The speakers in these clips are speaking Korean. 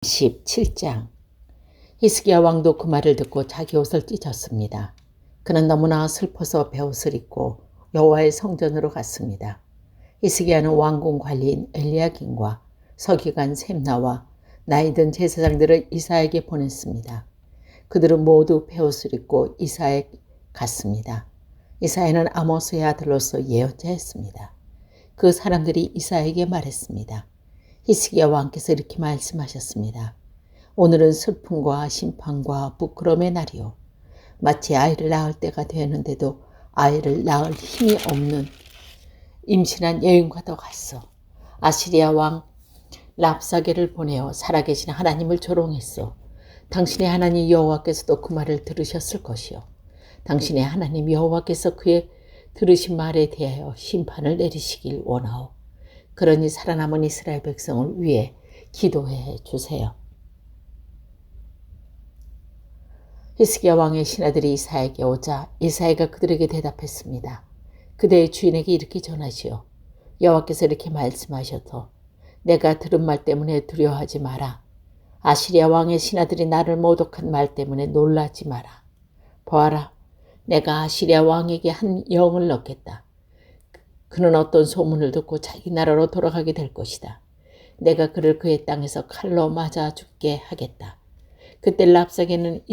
17장. 히스기야 왕도 그 말을 듣고 자기 옷을 찢었습니다. 그는 너무나 슬퍼서 베옷을 입고 여호와의 성전으로 갔습니다. 히스기야는 왕궁 관리인 엘리야김과 서기관 셈나와 나이든 제사장들을 이사에게 보냈습니다. 그들은 모두 베옷을 입고 이사에 갔습니다. 이사야는 아모스의 아들로서 예언자였습니다. 그 사람들이 이사야에게 말했습니다. 히스기야 왕께서 이렇게 말씀하셨습니다. 오늘은 슬픔과 심판과 부끄러움의 날이요. 마치 아이를 낳을 때가 되었는데도 아이를 낳을 힘이 없는 임신한 여인과도 같소. 아시리아 왕 랍사게를 보내어 살아계신 하나님을 조롱했소. 당신의 하나님 여호와께서도 그 말을 들으셨을 것이요. 당신의 하나님 여호와께서 그의 들으신 말에 대하여 심판을 내리시길 원하오. 그러니 살아남은 이스라엘 백성을 위해 기도해 주세요. 히스기야 왕의 신하들이 이사야에게 오자 이사야가 그들에게 대답했습니다. 그대의 주인에게 이렇게 전하시오. 여호와께서 이렇게 말씀하셔서 내가 들은 말 때문에 두려워하지 마라. 아시리아 왕의 신하들이 나를 모독한 말 때문에 놀라지 마라. 보아라, 내가 아시리아 왕에게 한 영을 넣겠다. 그는 어떤 소문을 듣고 자기 나라로 돌아가게 될 것이다. 내가 그를 그의 땅에서 칼로 맞아 죽게 하겠다. 그때 랍사게는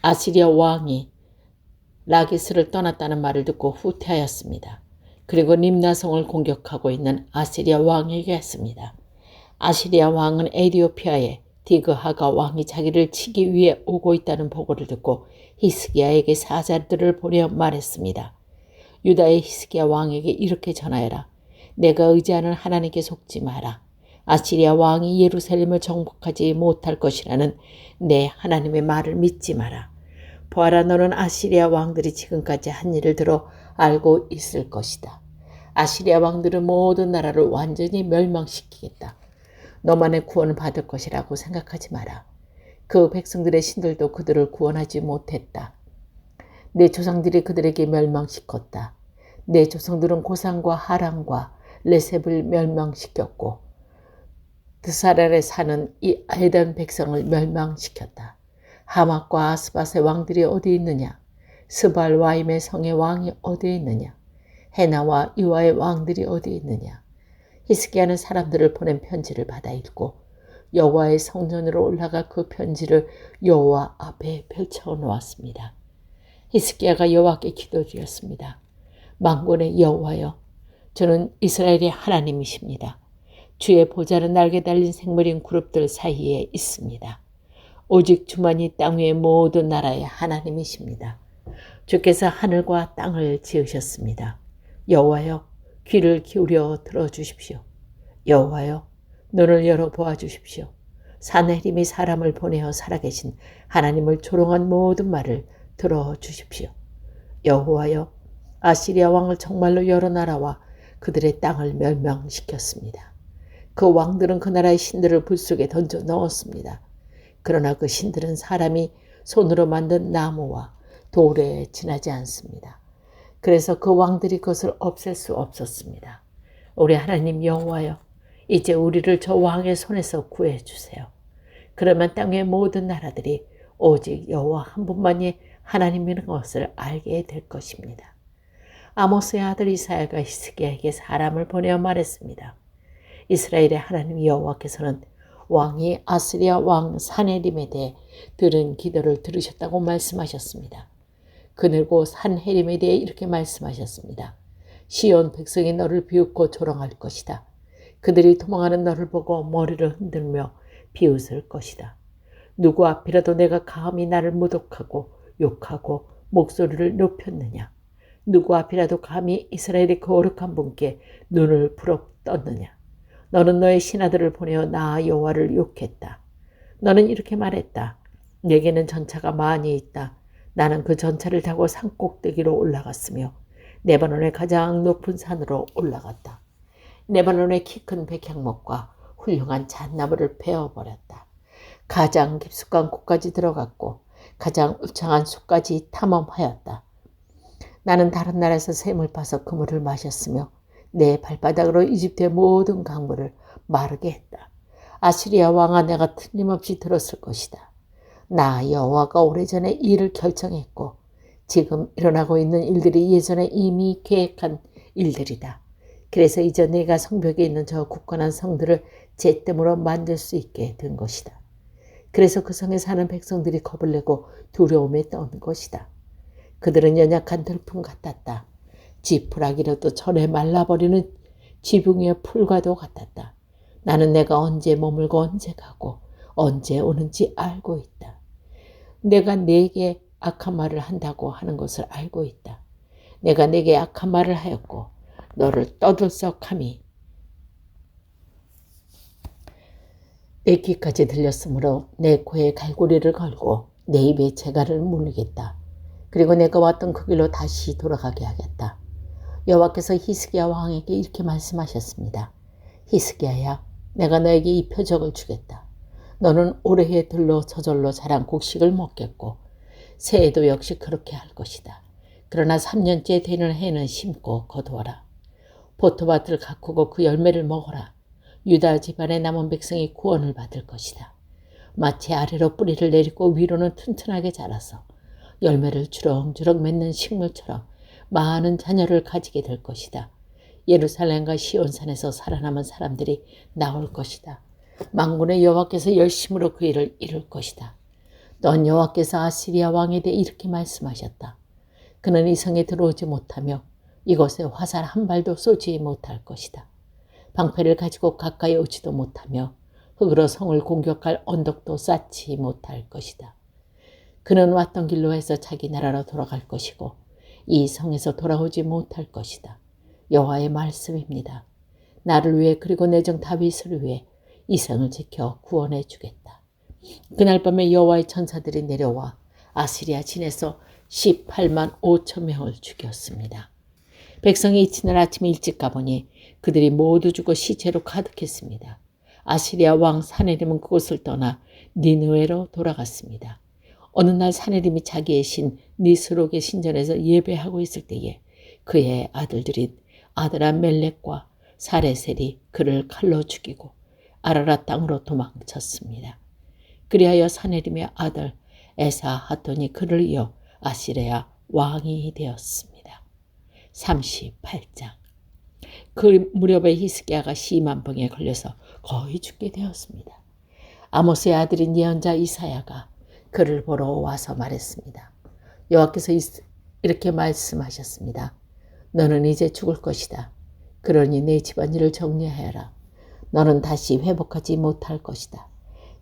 아시리아 왕이 라기스를 떠났다는 말을 듣고 후퇴하였습니다. 그리고 림나성을 공격하고 있는 아시리아 왕에게 했습니다. 아시리아 왕은 에디오피아의 디그하가 왕이 자기를 치기 위해 오고 있다는 보고를 듣고 히스기야에게 사자들을 보내 말했습니다. 유다의 히스기야 왕에게 이렇게 전하여라. 내가 의지하는 하나님께 속지 마라. 아시리아 왕이 예루살렘을 정복하지 못할 것이라는 내 하나님의 말을 믿지 마라. 보아라, 너는 아시리아 왕들이 지금까지 한 일을 들어 알고 있을 것이다. 아시리아 왕들은 모든 나라를 완전히 멸망시키겠다. 너만의 구원을 받을 것이라고 생각하지 마라. 그 백성들의 신들도 그들을 구원하지 못했다. 내 조상들이 그들에게 멸망시켰다. 내 조상들은 고산과 하란과 레셉을 멸망시켰고 드사랄에 사는 이 에단 백성을 멸망시켰다. 하맛과 아스밧의 왕들이 어디 있느냐? 스발와임의 성의 왕이 어디 있느냐? 헤나와 이와의 왕들이 어디 있느냐? 히스기야는 사람들을 보낸 편지를 받아 읽고 여호와의 성전으로 올라가 그 편지를 여호와 앞에 펼쳐 놓았습니다. 히스기야가 여호와께 기도드렸습니다. 만군의 여호와여, 저는 이스라엘의 하나님이십니다. 주의 보좌는 날개 달린 생물인 그룹들 사이에 있습니다. 오직 주만이 땅 위의 모든 나라의 하나님이십니다. 주께서 하늘과 땅을 지으셨습니다. 여호와여, 귀를 기울여 들어주십시오. 여호와여, 눈을 열어 보아주십시오. 산헤림이 사람을 보내어 살아계신 하나님을 조롱한 모든 말을 들어주십시오. 여호와여, 아시리아 왕을 정말로 여러 나라와 그들의 땅을 멸망시켰습니다. 그 왕들은 그 나라의 신들을 불 속에 던져 넣었습니다. 그러나 그 신들은 사람이 손으로 만든 나무와 돌에 지나지 않습니다. 그래서 그 왕들이 그것을 없앨 수 없었습니다. 우리 하나님 여호와여, 이제 우리를 저 왕의 손에서 구해주세요. 그러면 땅의 모든 나라들이 오직 여호와 한 분만이 하나님이라는 것을 알게 될 것입니다. 아모스의 아들 이사야가 히스기야에게 사람을 보내어 말했습니다. 이스라엘의 하나님 여호와께서는 왕이 아시리아 왕 산헤림에 대해 들은 기도를 들으셨다고 말씀하셨습니다. 그늘고 산헤림에 대해 이렇게 말씀하셨습니다. 시온 백성이 너를 비웃고 조롱할 것이다. 그들이 도망하는 너를 보고 머리를 흔들며 비웃을 것이다. 누구 앞이라도 내가 감히 나를 모독하고 욕하고 목소리를 높였느냐? 누구 앞이라도 감히 이스라엘의 거룩한 분께 눈을 부릅떴느냐? 너는 너의 신하들을 보내어 나 여호와를 욕했다. 너는 이렇게 말했다. 내게는 전차가 많이 있다. 나는 그 전차를 타고 산 꼭대기로 올라갔으며 레바논의 가장 높은 산으로 올라갔다. 레바논의 키 큰 백향목과 훌륭한 잣나무를 베어버렸다. 가장 깊숙한 곳까지 들어갔고 가장 울창한 숲까지 탐험하였다. 나는 다른 나라에서 샘을 파서 그 물을 마셨으며 내 발바닥으로 이집트의 모든 강물을 마르게 했다. 아시리아 왕아, 내가 틀림없이 들었을 것이다. 나 여호와가 오래전에 이 일을 결정했고 지금 일어나고 있는 일들이 예전에 이미 계획한 일들이다. 그래서 이제 내가 성벽에 있는 저 굳건한 성들을 제 뜸으로 만들 수 있게 된 것이다. 그래서 그 성에 사는 백성들이 겁을 내고 두려움에 떠는 것이다. 그들은 연약한 들품 같았다. 지푸라기라도 전에 말라버리는 지붕 위의 풀과도 같았다. 나는 내가 언제 머물고 언제 가고 언제 오는지 알고 있다. 내가 네게 악한 말을 한다고 하는 것을 알고 있다. 내가 네게 악한 말을 하였고 너를 떠들썩함이 내 귀까지 들렸으므로 내 코에 갈고리를 걸고 내 입에 재갈을 물리겠다. 그리고 내가 왔던 그 길로 다시 돌아가게 하겠다. 여호와께서 히스기야 왕에게 이렇게 말씀하셨습니다. 히스기야야, 내가 너에게 이 표적을 주겠다. 너는 올해에 들로 저절로 자란 곡식을 먹겠고 새해도 역시 그렇게 할 것이다. 그러나 3년째 되는 해는 심고 거두어라. 포도밭을 가꾸고 그 열매를 먹어라. 유다 집안의 남은 백성이 구원을 받을 것이다. 마치 아래로 뿌리를 내리고 위로는 튼튼하게 자라서 열매를 주렁주렁 맺는 식물처럼 많은 자녀를 가지게 될 것이다. 예루살렘과 시온산에서 살아남은 사람들이 나올 것이다. 만군의 여호와께서 열심으로 그 일을 이룰 것이다. 넌 여호와께서 아시리아 왕에 대해 이렇게 말씀하셨다. 그는 이 성에 들어오지 못하며 이곳에 화살 한 발도 쏘지 못할 것이다. 방패를 가지고 가까이 오지도 못하며 흙으로 성을 공격할 언덕도 쌓지 못할 것이다. 그는 왔던 길로 해서 자기 나라로 돌아갈 것이고 이 성에서 돌아오지 못할 것이다. 여호와의 말씀입니다. 나를 위해 그리고 내 종 다윗을 위해 이 성을 지켜 구원해 주겠다. 그날 밤에 여호와의 천사들이 내려와 아시리아 진에서 18만 5천 명을 죽였습니다. 백성이 이튿날 아침 일찍 가보니 그들이 모두 죽어 시체로 가득했습니다. 아시리아 왕 사네림은 그곳을 떠나 니느웨로 돌아갔습니다. 어느 날 사네림이 자기의 신 니스록의 신전에서 예배하고 있을 때에 그의 아들들인 아드라멜렉과 사레셀이 그를 칼로 죽이고 아라랏 땅으로 도망쳤습니다. 그리하여 사네림의 아들 에사하돈이 그를 이어 아시리아 왕이 되었습니다. 38장. 그 무렵에 히스기야가 심한 병에 걸려서 거의 죽게 되었습니다. 아모스의 아들인 예언자 이사야가 그를 보러 와서 말했습니다. 여호와께서 이렇게 말씀하셨습니다. 너는 이제 죽을 것이다. 그러니 내 집안일을 정리하여라. 너는 다시 회복하지 못할 것이다.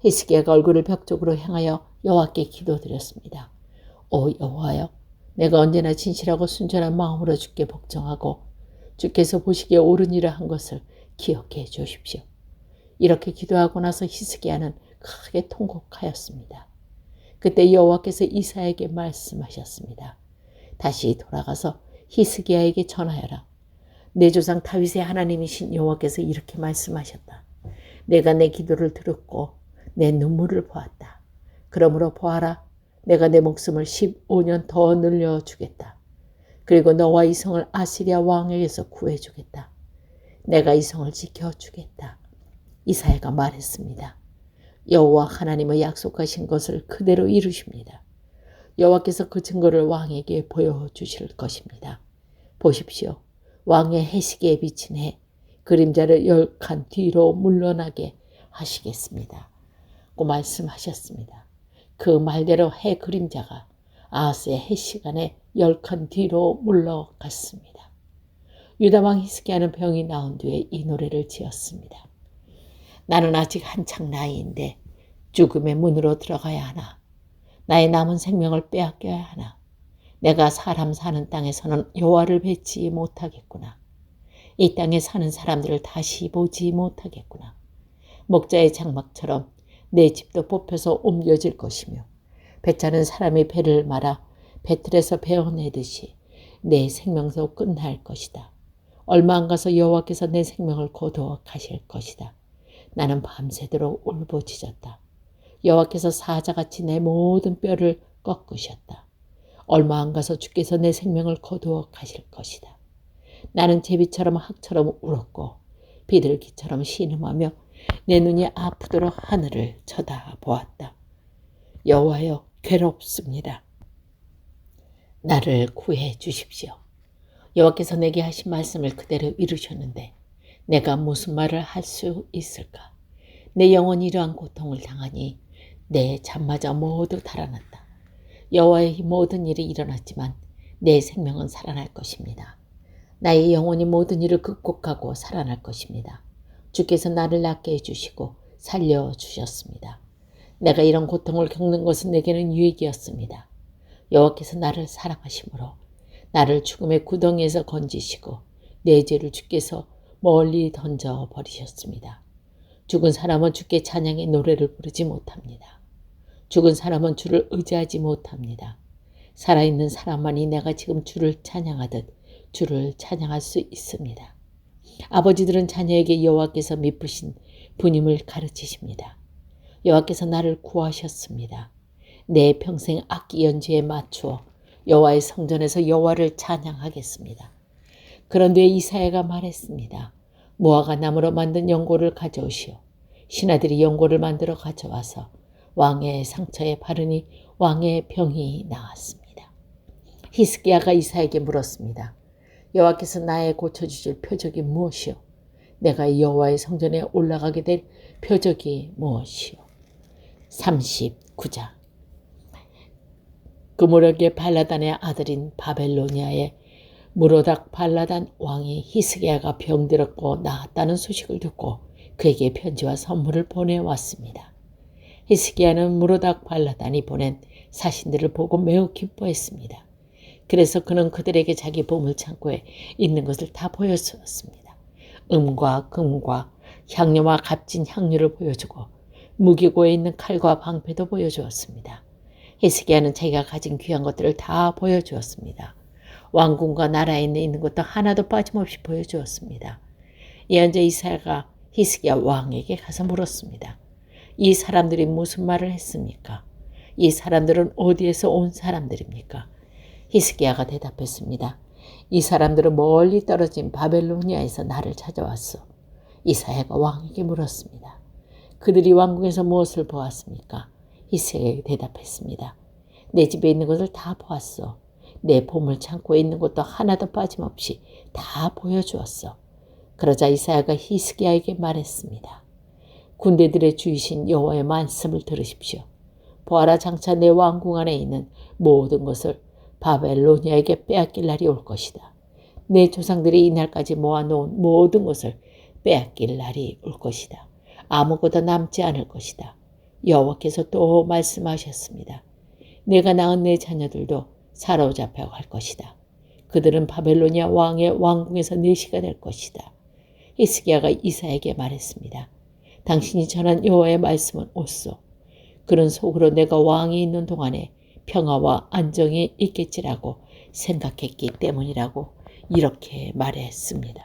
히스기야가 얼굴을 벽 쪽으로 향하여 여호와께 기도드렸습니다. 오 여호와여, 내가 언제나 진실하고 순전한 마음으로 주께 복종하고 주께서 보시기에 옳은 일을 한 것을 기억해 주십시오. 이렇게 기도하고 나서 히스기야는 크게 통곡하였습니다. 그때 여호와께서 이사야에게 말씀하셨습니다. 다시 돌아가서 히스기야에게 전하여라. 내 조상 다윗의 하나님이신 여호와께서 이렇게 말씀하셨다. 내가 내 기도를 들었고 내 눈물을 보았다. 그러므로 보아라. 내가 내 목숨을 15년 더 늘려주겠다. 그리고 너와 이 성을 아시리아 왕에게서 구해주겠다. 내가 이 성을 지켜주겠다. 이사야가 말했습니다. 여호와 하나님의 약속하신 것을 그대로 이루십니다. 여호와께서 그 증거를 왕에게 보여주실 것입니다. 보십시오. 왕의 해시계에 비친 해 그림자를 10칸 뒤로 물러나게 하시겠습니다. 고 말씀하셨습니다. 그 말대로 해 그림자가 아하스의 해 시간에 10칸 뒤로 물러갔습니다. 유다왕 히스기야는 병이 나은 뒤에 이 노래를 지었습니다. 나는 아직 한창 나이인데 죽음의 문으로 들어가야 하나. 나의 남은 생명을 빼앗겨야 하나. 내가 사람 사는 땅에서는 여호와를 뵙지 못하겠구나. 이 땅에 사는 사람들을 다시 보지 못하겠구나. 목자의 장막처럼 내 집도 뽑혀서 옮겨질 것이며 배차는 사람이 배를 말아 배틀에서 베어내듯이 내 생명도 끝날 것이다. 얼마 안 가서 여호와께서 내 생명을 거두어 가실 것이다. 나는 밤새도록 울부짖었다. 여호와께서 사자같이 내 모든 뼈를 꺾으셨다. 얼마 안 가서 주께서 내 생명을 거두어 가실 것이다. 나는 제비처럼 학처럼 울었고 비둘기처럼 신음하며 내 눈이 아프도록 하늘을 쳐다보았다. 여호와여, 괴롭습니다. 나를 구해 주십시오. 여호와께서 내게 하신 말씀을 그대로 이루셨는데 내가 무슨 말을 할 수 있을까? 내 영혼이 이러한 고통을 당하니 내 잠마저 모두 달아났다. 여호와의 모든 일이 일어났지만 내 생명은 살아날 것입니다. 나의 영혼이 모든 일을 극복하고 살아날 것입니다. 주께서 나를 낫게 해주시고 살려주셨습니다. 내가 이런 고통을 겪는 것은 내게는 유익이었습니다. 여호와께서 나를 사랑하심으로 나를 죽음의 구덩이에서 건지시고 내 죄를 주께서 멀리 던져버리셨습니다. 죽은 사람은 주께 찬양의 노래를 부르지 못합니다. 죽은 사람은 주를 의지하지 못합니다. 살아있는 사람만이 내가 지금 주를 찬양하듯 주를 찬양할 수 있습니다. 아버지들은 자녀에게 여호와께서 미쁘신 분임을 가르치십니다. 여호와께서 나를 구하셨습니다. 내 평생 악기 연주에 맞추어 여호와의 성전에서 여호와를 찬양하겠습니다. 그런데 이사야가 말했습니다. 무화과 나무로 만든 연고를 가져오시오. 신하들이 연고를 만들어 가져와서 왕의 상처에 바르니 왕의 병이 나았습니다. 히스기야가 이사야에게 물었습니다. 여호와께서 나의 고쳐주실 표적이 무엇이오? 내가 여호와의 성전에 올라가게 될 표적이 무엇이오? 39장. 그 무렵에 발라단의 아들인 바벨로니아의 무로닥 발라단 왕이 히스기야가 병들었고 나았다는 소식을 듣고 그에게 편지와 선물을 보내왔습니다. 히스기야는 무로닥 발라단이 보낸 사신들을 보고 매우 기뻐했습니다. 그래서 그는 그들에게 자기 보물창고에 있는 것을 다 보여주었습니다. 음과 금과 향료와 값진 향료를 보여주고 무기고에 있는 칼과 방패도 보여주었습니다. 히스기야는 자기가 가진 귀한 것들을 다 보여주었습니다. 왕궁과 나라에 있는 것도 하나도 빠짐없이 보여주었습니다. 예언자 이사야가 히스기야 왕에게 가서 물었습니다. 이 사람들이 무슨 말을 했습니까? 이 사람들은 어디에서 온 사람들입니까? 히스기야가 대답했습니다. 이 사람들은 멀리 떨어진 바벨로니아에서 나를 찾아왔어. 이사야가 왕에게 물었습니다. 그들이 왕궁에서 무엇을 보았습니까? 히스기야가 대답했습니다. 내 집에 있는 것을 다 보았어. 내 보물 창고에 있는 것도 하나도 빠짐없이 다 보여주었어. 그러자 이사야가 히스기야에게 말했습니다. 군대들의 주이신 여호와의 말씀을 들으십시오. 보아라, 장차 내 왕궁 안에 있는 모든 것을 바벨로니아에게 빼앗길 날이 올 것이다. 내 조상들이 이날까지 모아놓은 모든 것을 빼앗길 날이 올 것이다. 아무것도 남지 않을 것이다. 여호와께서 또 말씀하셨습니다. 내가 낳은 내 자녀들도 사로잡혀 갈 것이다. 그들은 바벨로니아 왕의 왕궁에서 내시가 될 것이다. 히스기야가 이사야에게 말했습니다. 당신이 전한 여호와의 말씀은 옳소. 그런 속으로 내가 왕이 있는 동안에 평화와 안정이 있겠지라고 생각했기 때문이라고 이렇게 말했습니다.